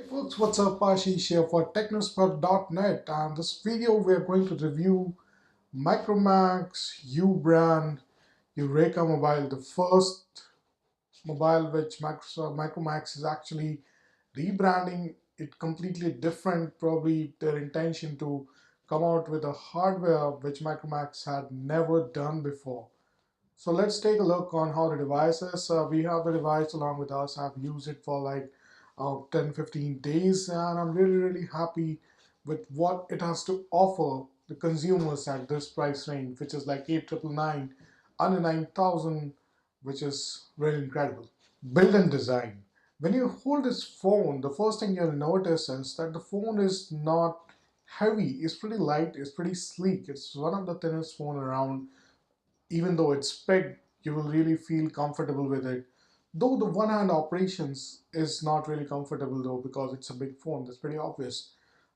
Folks, what's up? Ashish here for Technospot.Net, and this video we are going to review Micromax U brand Yueraka mobile, the first mobile which Micromax is actually rebranding it completely different. Probably their intention to come out with a hardware which Micromax had never done before. So let's take a look on how the device is. We have the device along with us. I've used it for like 10-15 days, and I'm really happy with what it has to offer the consumers at this price range, which is like 8,999 under 9,000, which is really incredible. Build and design. When you hold this phone, the first thing you'll notice is that the phone is not heavy. It's pretty light, it's pretty sleek. It's one of the thinnest phone around. Even though it's big, you will really feel comfortable with it. Though the one hand operations is not really comfortable though, because it's a big phone, that's pretty obvious.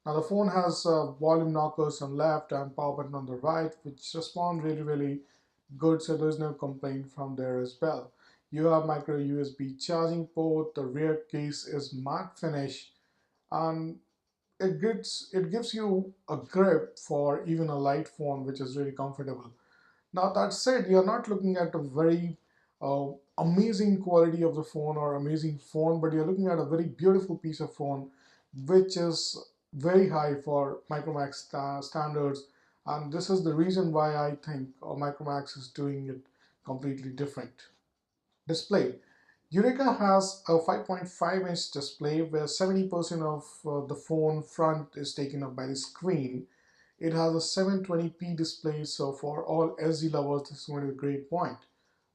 Now the phone has volume knockers on left and power button on the right, which respond really good, so there's no complaint from there as well. You have micro USB charging port, the rear case is matte finish, and it gives you a grip for even a light phone, which is really comfortable. Now that said, you're not looking at a very amazing quality of the phone or amazing phone, but you're looking at a very beautiful piece of phone, which is very high for Micromax standards. And this is the reason why I think Micromax is doing it completely different. Display. Yueraka has a 5.5-inch display where 70% of the phone front is taken up by the screen. It has a 720p display, so for all SD lovers, this is going to be a great point.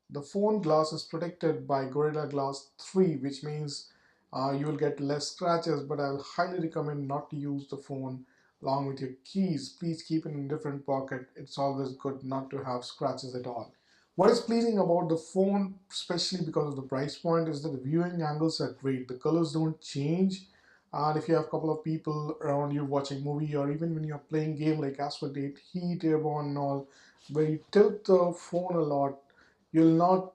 The phone glass is protected by Gorilla Glass 3, which means you will get less scratches, but I'll highly recommend not to use the phone along with your keys. Please keep it in a different pocket. It's always good not to have scratches at all. What is pleasing about the phone, especially because of the price point, is that the viewing angles are great. The colors don't change, and if you have a couple of people around you watching movie, or even when you're playing game like Asphalt 8, Heat, Airborne and all, where you tilt the phone a lot, you'll not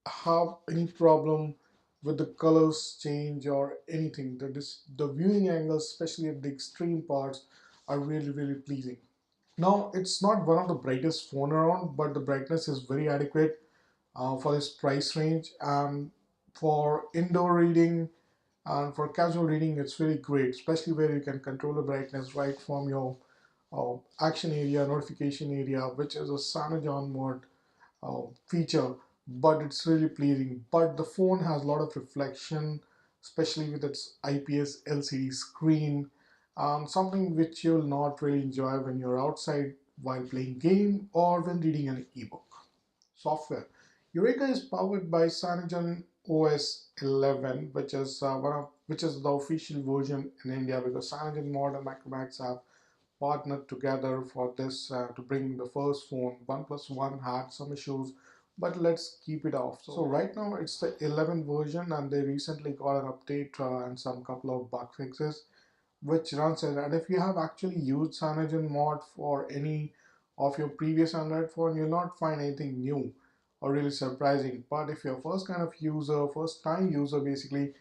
have any problem with the colors change or anything. The viewing angles, especially at the extreme parts, are really pleasing. Now, it's not one of the brightest phone around, but the brightness is very adequate for this price range, and for indoor reading and for casual reading it's really great, especially where you can control the brightness right from your action area, notification area, which is a Cyanogen mode feature, but it's really pleasing. But the phone has a lot of reflection, especially with its IPS LCD screen, something which you'll not really enjoy when you're outside while playing game or when reading an ebook. Software. Yueraka is powered by Cyanogen OS 11, which is the official version in India, because Cyanogen Mod and Micromax have partnered together for this to bring the first phone. OnePlus One had some issues, but let's keep it off. So right now it's the 11 version, and they recently got an update and some couple of bug fixes which runs it. And if you have actually used Cyanogen mod for any of your previous Android phone, you'll not find anything new or really surprising. But if you're first kind of user, first time user basically,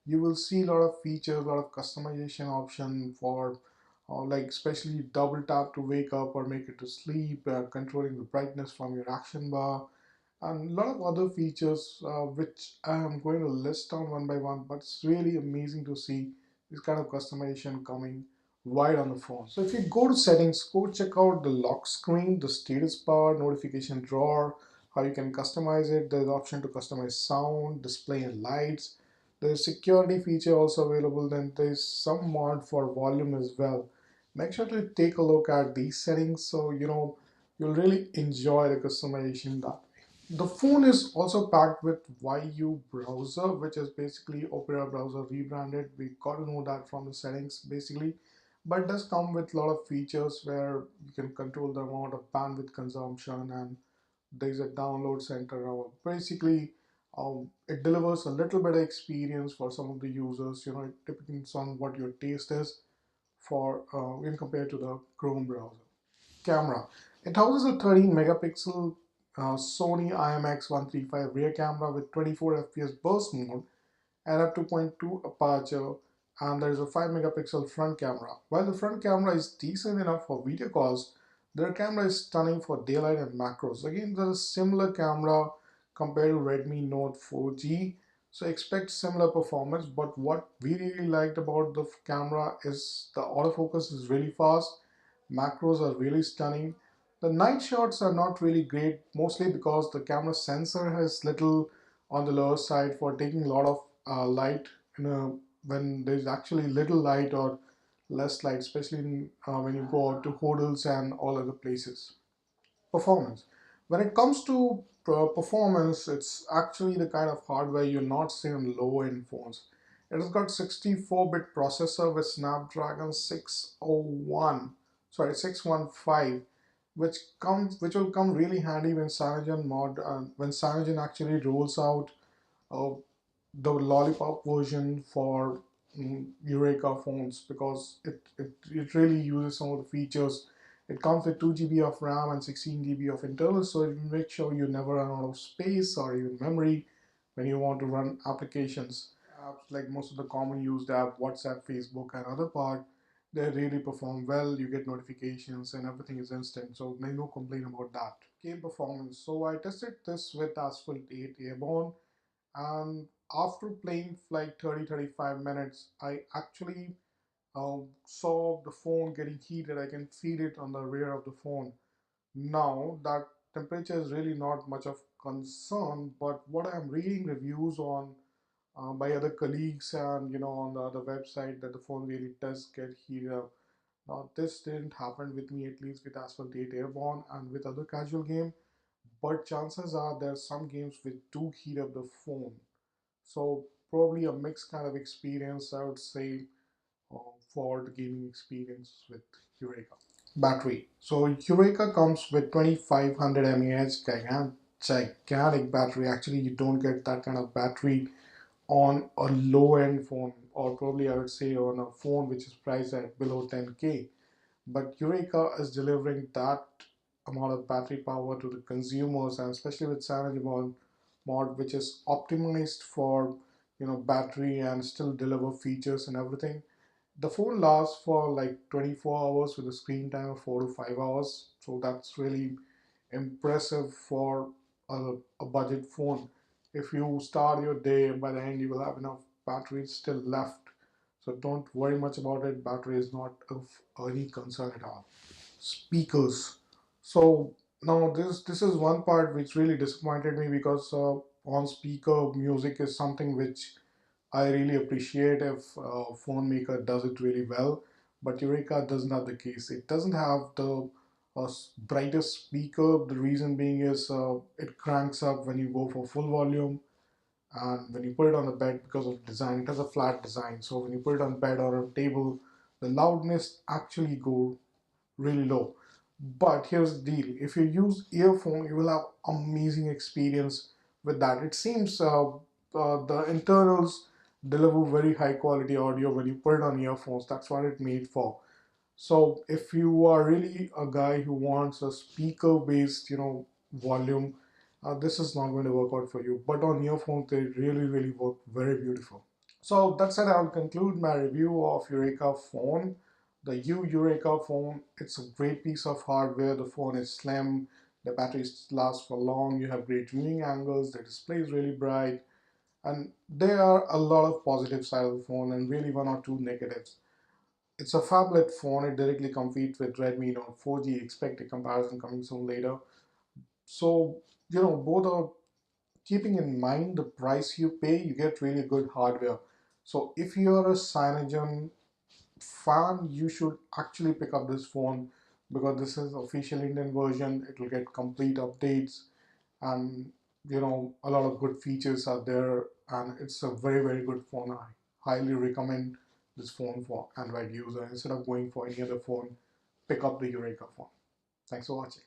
you will see a lot of features, a lot of customization option for like especially double tap to wake up or make it to sleep, controlling the brightness from your action bar, and a lot of other features which I'm going to list down one by one, but it's really amazing to see this kind of customization coming right on the phone. So if you go to settings, go check out the lock screen, the status bar, notification drawer, how you can customize it. There's option to customize sound, display and lights. There's security feature also available. Then there's some mod for volume as well. Make sure to take a look at these settings, so you'll really enjoy the customization that way. The phone is also packed with YU browser, which is basically Opera browser rebranded. We got to know that from the settings basically, but it does come with a lot of features where you can control the amount of bandwidth consumption, and there's a download center. Basically, it delivers a little better experience for some of the users. It depends on what your taste is for when compared to the Chrome browser. Camera. It houses a 13 megapixel Sony IMX135 rear camera with 24 fps burst mode and a 2.2 aperture and there is a 5 megapixel front camera. While the front camera is decent enough for video calls, their camera is stunning for daylight and macros. Again, there is a similar camera compared to Redmi Note 4G, so expect similar performance. But what we really liked about the camera is the autofocus is really fast, macros are really stunning. The night shots are not really great, mostly because the camera sensor has little on the lower side for taking a lot of light in a, when there's actually little light or less light, especially when you go out to hotels and all other places. Performance. When it comes to performance, it's actually the kind of hardware you're not seeing on low-end phones. It has got 64-bit processor with Snapdragon 615, which will come really handy when Cyanogen actually rolls out uh, the lollipop version for Yueraka phones, because it really uses some of the features. It comes with 2 GB of RAM and 16 GB of internal, so it will make sure you never run out of space or even memory when you want to run applications. Apps like most of the common used app, WhatsApp, Facebook, and other part, they really perform well. You get notifications and everything is instant, so no complaint about that. Game performance. So I tested this with Asphalt 8 Airborne, and after playing for like 30-35 minutes, I actually saw the phone getting heated. I can feel it on the rear of the phone. Now that temperature is really not much of concern, but what I'm reading reviews on by other colleagues and on the other website, that the phone really does get heated up. Now this didn't happen with me, at least with Asphalt 8 Airborne and with other casual game, but chances are there are some games which do heat up the phone. So probably a mixed kind of experience, I would say, for the gaming experience with Yueraka. Battery. So Yueraka comes with 2500 mAh gigantic battery. Actually, you don't get that kind of battery on a low-end phone, or probably I would say on a phone which is priced at below 10K. But Yueraka is delivering that amount of battery power to the consumers, and especially with Cyanogen mod, which is optimized for battery and still deliver features and everything. The phone lasts for like 24 hours with a screen time of 4 to 5 hours, so that's really impressive for a budget phone. If you start your day and by the end you will have enough battery still left, so don't worry much about it. Battery is not of any concern at all. Speakers. So now this is one part which really disappointed me, because on speaker music is something which I really appreciate if a phone maker does it really well. But Yueraka doesn't have the case. It doesn't have the brightest speaker. The reason being is it cranks up when you go for full volume, and when you put it on the bed, because of design, it has a flat design. So when you put it on bed or a table, the loudness actually go really low. But here's the deal: if you use earphone, you will have amazing experience with that. It seems the internals deliver very high quality audio when you put it on earphones. That's what it's made for. So if you are really a guy who wants a speaker based volume, this is not going to work out for you. But on earphones, they really work very beautiful. So that's it. I'll conclude my review of Yueraka phone. The Yueraka phone, it's a great piece of hardware. The phone is slim, the batteries last for long, you have great viewing angles, the display is really bright, and there are a lot of positive side of the phone and really one or two negatives. It's a phablet phone. It directly competes with Redmi Note 4G. Expect a comparison coming soon later. So both are, keeping in mind the price you pay, you get really good hardware. So if you're a Cyanogen fan, you should actually pick up this phone, because this is official Indian version. It will get complete updates, and a lot of good features are there, and it's a very good phone. I highly recommend this phone for Android user. Instead of going for any other phone, pick up the Yueraka phone. Thanks for watching.